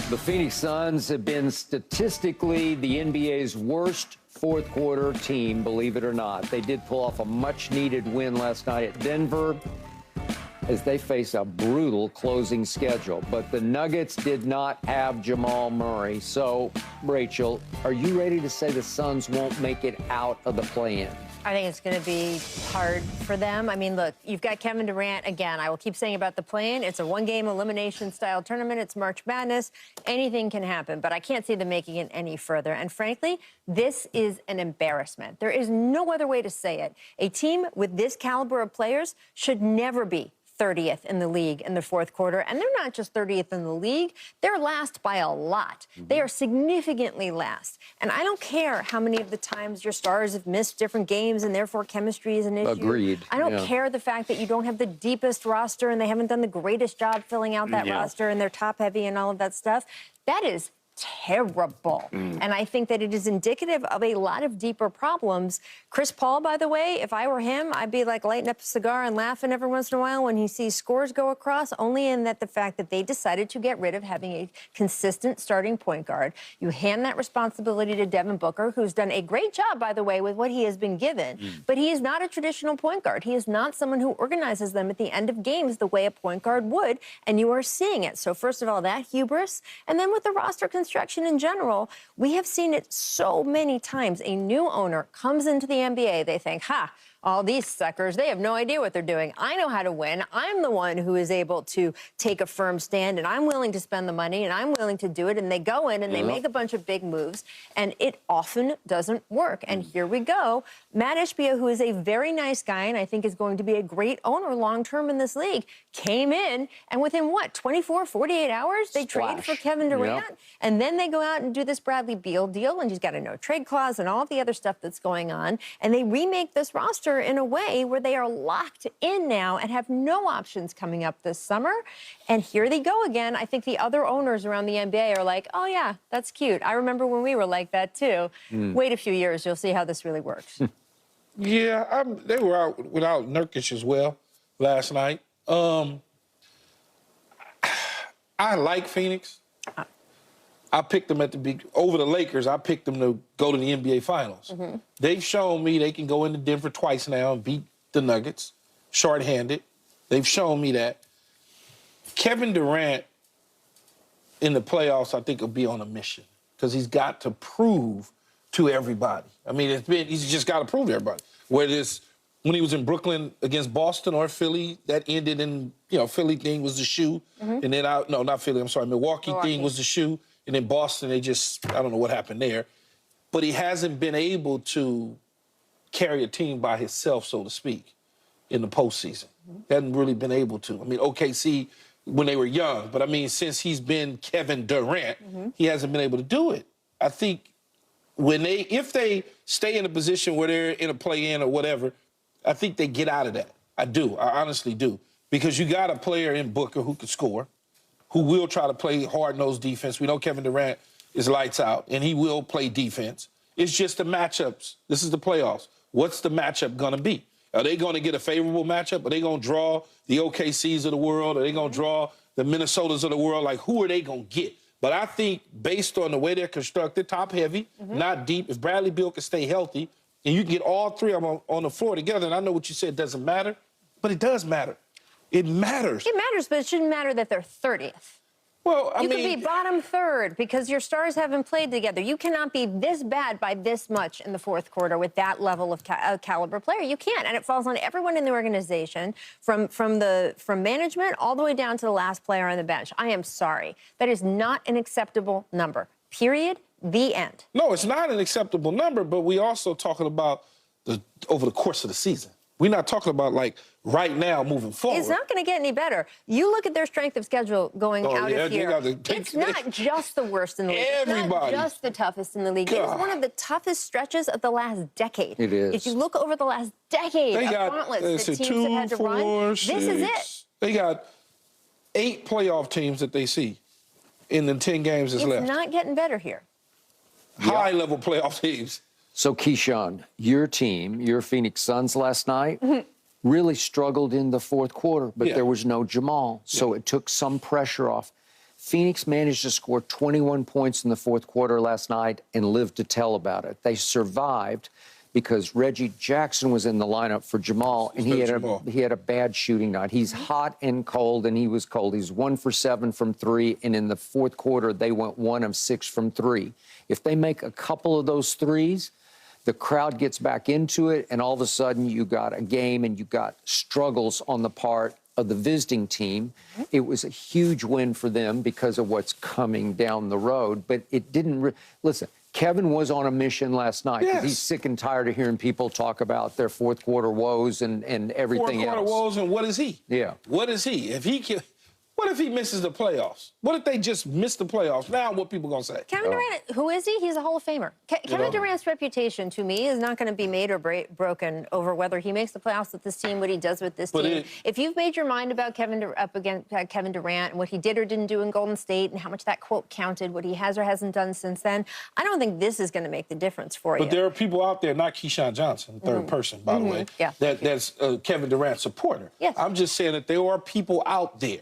The Phoenix Suns have been statistically the NBA's worst fourth-quarter team, believe it or not. They did pull off a much-needed win last night at Denver as they face a brutal closing schedule. But the Nuggets did not have Jamal Murray. So, Rachel, are you ready to say the Suns won't make it out of the play-in? I think it's going to be hard for them. I mean, look, you've got Kevin Durant. Again, I will keep saying about the play-in. It's a one-game elimination-style tournament. It's March Madness. Anything can happen, but I can't see them making it any further. And frankly, this is an embarrassment. There is no other way to say it. A team with this caliber of players should never be 30th in the league in the fourth quarter. And they're not just 30th in the league, they're last by a lot. They are significantly last. And I don't care how many of the times your stars have missed different games and therefore chemistry is an issue. Agreed. I don't care the fact that you don't have the deepest roster and they haven't done the greatest job filling out that roster and they're top heavy and all of that stuff. That is terrible. And I think that it is indicative of a lot of deeper problems. Chris Paul, by the way, if I were him, I'd be like lighting up a cigar and laughing every once in a while when he sees scores go across, only in that the fact that they decided to get rid of having a consistent starting point guard. You hand that responsibility to Devin Booker, who's done a great job, by the way, with what he has been given, but he is not a traditional point guard. He is not someone who organizes them at the end of games the way a point guard would, and you are seeing it. So first of all, that hubris, and then with the roster construction in general, we have seen it so many times. A new owner comes into the NBA, they think, all these suckers, they have no idea what they're doing. I know how to win. I'm the one who is able to take a firm stand, and I'm willing to spend the money, and I'm willing to do it. And they go in and they make a bunch of big moves, and it often doesn't work. And here we go. Matt Ishbia, who is a very nice guy and I think is going to be a great owner long-term in this league, came in, and within, 24, 48 hours, they trade for Kevin Durant, and then they go out and do this Bradley Beal deal, and he's got a no-trade clause and all the other stuff that's going on, and they remake this roster in a way where they are locked in now and have no options coming up this summer. And here they go again. I think the other owners around the NBA are like, oh, yeah, that's cute. I remember when we were like that, too. Wait a few years. You'll see how this really works. Yeah, they were out without Nurkic as well last night. I like Phoenix. I picked them over the Lakers. I picked them to go to the NBA Finals. They've shown me they can go into Denver twice now and beat the Nuggets, shorthanded. They've shown me that. Kevin Durant in the playoffs, I think, will be on a mission because he's got to prove to everybody. I mean, he's just got to prove to everybody. Whether it's when he was in Brooklyn against Boston or Philly, that ended in, Philly thing was the shoe. And then, no, not Philly, I'm sorry, Milwaukee thing was the shoe. And in Boston, I don't know what happened there. But he hasn't been able to carry a team by himself, so to speak, in the postseason. Hasn't really been able to. I mean, OKC, when they were young, but I mean, since he's been Kevin Durant, he hasn't been able to do it. I think if they stay in a position where they're in a play-in or whatever, I think they get out of that. I do. I honestly do. Because you got a player in Booker who could score, who will try to play hard-nosed defense. We know Kevin Durant is lights out, and he will play defense. It's just the matchups. This is the playoffs. What's the matchup going to be? Are they going to get a favorable matchup? Are they going to draw the OKCs of the world? Are they going to draw the Minnesotas of the world? Like, who are they going to get? But I think based on the way they're constructed, top-heavy, not deep, if Bradley Beal can stay healthy, and you can get all three of them on the floor together, and I know what you said doesn't matter, but it does matter. It matters. It matters, but it shouldn't matter that they're 30th. Well, you could be bottom third because your stars haven't played together. You cannot be this bad by this much in the fourth quarter with that level of caliber player. You can't, and it falls on everyone in the organization, from management all the way down to the last player on the bench. I am sorry. That is not an acceptable number. Period. The end. No, it's not an acceptable number, but we also talking about over the course of the season. We're not talking about, like, right now moving forward. It's not going to get any better. You look at their strength of schedule going out of here. It's not just the worst in the league. Everybody. It's not just the toughest in the league. God. It is one of the toughest stretches of the last decade. It is. If you look over the last decade of gauntlets that teams have had to run, this is it. They got 8 playoff teams that they see in the 10 games that's left. It's not getting better here. High-level playoff teams. So, Keyshawn, your team, your Phoenix Suns last night, really struggled in the fourth quarter, but there was no Jamal. So it took some pressure off. Phoenix managed to score 21 points in the fourth quarter last night and lived to tell about it. They survived because Reggie Jackson was in the lineup for Jamal, and he had a bad shooting night. He's hot and cold, and he was cold. He's 1 for 7 from 3, and in the fourth quarter, they went 1 of 6 from 3. If they make a couple of those threes, the crowd gets back into it, and all of a sudden you got a game and you got struggles on the part of the visiting team. It was a huge win for them because of what's coming down the road, but it didn't... Listen, Kevin was on a mission last night because he's sick and tired of hearing people talk about their fourth quarter woes and everything else. Fourth quarter woes, and what is he? Yeah. What is he? What if he misses the playoffs? What if they just miss the playoffs? Now what people going to say? Kevin Durant, who is he? He's a Hall of Famer. Kevin Durant's reputation, to me, is not going to be made or broken over whether he makes the playoffs with this team, what he does with this team. If you've made your mind about Kevin Durant and what he did or didn't do in Golden State and how much that quote counted, what he has or hasn't done since then, I don't think this is going to make the difference for you. But there are people out there, not Keyshawn Johnson, third person, by the way, that's Kevin Durant supporter. Yes. I'm just saying that there are people out there.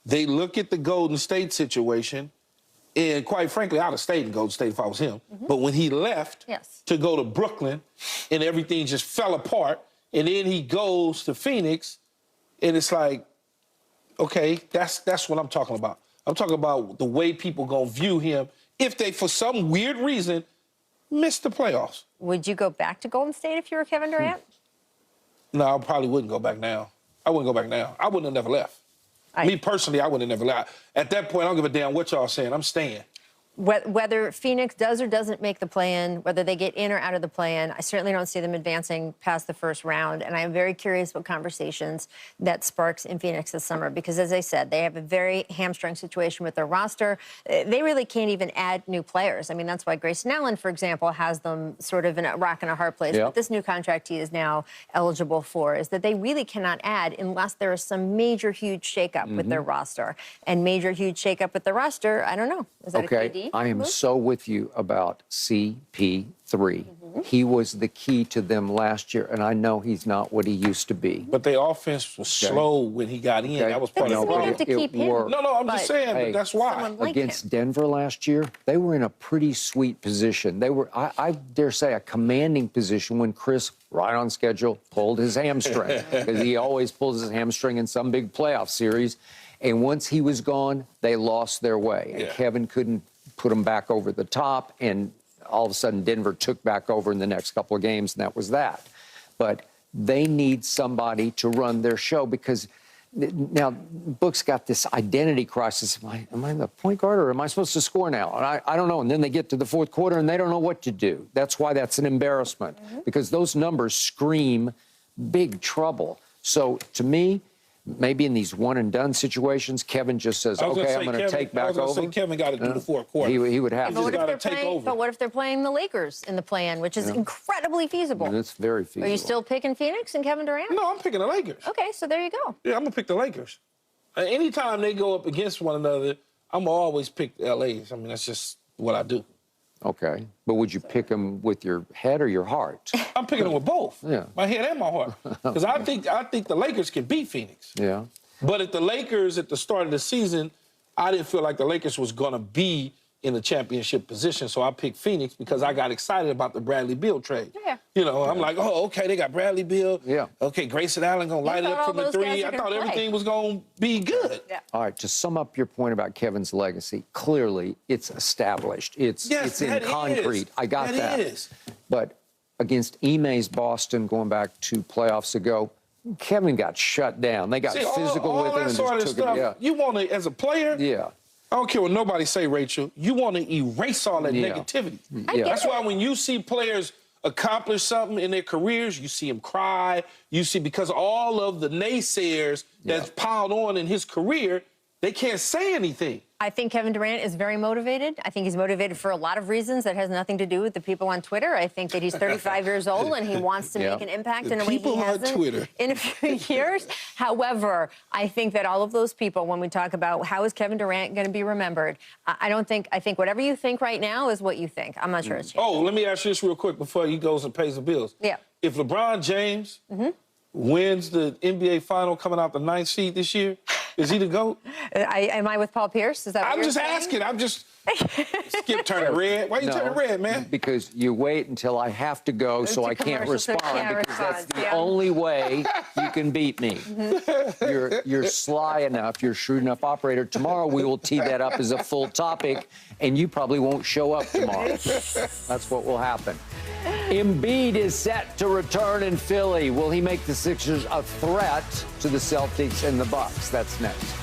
They look at the Golden State situation, and quite frankly, I'd have stayed in Golden State if I was him. But when he left to go to Brooklyn, and everything just fell apart, and then he goes to Phoenix, and it's like, okay, that's what I'm talking about. I'm talking about the way people gonna view him if they, for some weird reason, miss the playoffs. Would you go back to Golden State if you were Kevin Durant? No, I probably wouldn't go back now. I wouldn't go back now. I wouldn't have never left. Me personally, I would have never left. At that point, I don't give a damn what y'all saying. I'm staying. Whether Phoenix does or doesn't make the play-in, whether they get in or out of the play-in, I certainly don't see them advancing past the first round. And I am very curious what conversations that sparks in Phoenix this summer. Because, as I said, they have a very hamstrung situation with their roster. They really can't even add new players. I mean, that's why Grayson Allen, for example, has them sort of in a rock and a hard place. But this new contract he is now eligible for is that they really cannot add unless there is some major, huge shakeup with their roster. And major, huge shakeup with the roster, I don't know. Is that a KD? I am so with you about CP3. He was the key to them last year, and I know he's not what he used to be. But their offense was slow when he got in. That was part of it. No, I'm just saying, that's why. Against Denver last year, they were in a pretty sweet position. They were, I dare say, a commanding position when Chris, right on schedule, pulled his hamstring. Because he always pulls his hamstring in some big playoff series. And once he was gone, they lost their way. And Kevin couldn't put them back over the top, and all of a sudden Denver took back over in the next couple of games, and that was that. But they need somebody to run their show because now Book's got this identity crisis. Am I the point guard or am I supposed to score now? And I don't know. And then they get to the fourth quarter and they don't know what to do. That's why that's an embarrassment because those numbers scream big trouble. So to me, maybe in these one-and-done situations, Kevin just says, okay, I'm going to take back over. I was going to say Kevin got to do the fourth quarter. He would have to. But what if they're playing the Lakers in the play-in, which is incredibly feasible? It's very feasible. Are you still picking Phoenix and Kevin Durant? No, I'm picking the Lakers. Okay, so there you go. Yeah, I'm going to pick the Lakers. Anytime they go up against one another, I'm going to always pick the LAs. I mean, that's just what I do. Okay. But would you pick them with your head or your heart? I'm picking them with both. Yeah. My head and my heart. Because I think the Lakers can beat Phoenix. Yeah. But at the Lakers, at the start of the season, I didn't feel like the Lakers was going to be in the championship position, so I picked Phoenix because I got excited about the Bradley Beal trade. Yeah. You know, I'm like, oh, okay, they got Bradley Beal. Yeah. Okay, Grayson Allen going to light it up from the three. I thought everything was going to be good. Yeah. All right, to sum up your point about Kevin's legacy, clearly it's established. It's in concrete. I got that. That is. But against Ime's Boston, going back 2 playoffs ago, Kevin got shut down. They got physical with him and just took it. You want to, as a player, I don't care what nobody say, Rachel, you want to erase all that negativity. That's why when you see players accomplish something in their careers, you see them cry, you see, because all of the naysayers that's piled on in his career, they can't say anything. I think Kevin Durant is very motivated. I think he's motivated for a lot of reasons that has nothing to do with the people on Twitter. I think that he's 35 years old and he wants to make an impact in a way he hasn't in a few years. However, I think that all of those people, when we talk about how is Kevin Durant going to be remembered, I think whatever you think right now is what you think. I'm not sure it's changed. Oh, let me ask you this real quick before he goes and pays the bills. Yeah. If LeBron James wins the NBA final coming out the 9th seed this year, is he the GOAT? Am I with Paul Pierce? Is that what I'm you're just saying? asking. I'm just... Skip turning red. Why you turning red, man? Because you wait until I have to go, so I can't respond, because that's the only way you can beat me. You're sly enough, you're a shrewd enough operator. Tomorrow we will tee that up as a full topic, and you probably won't show up tomorrow. That's what will happen. Embiid is set to return in Philly. Will he make the Sixers a threat to the Celtics and the Bucks? That's next.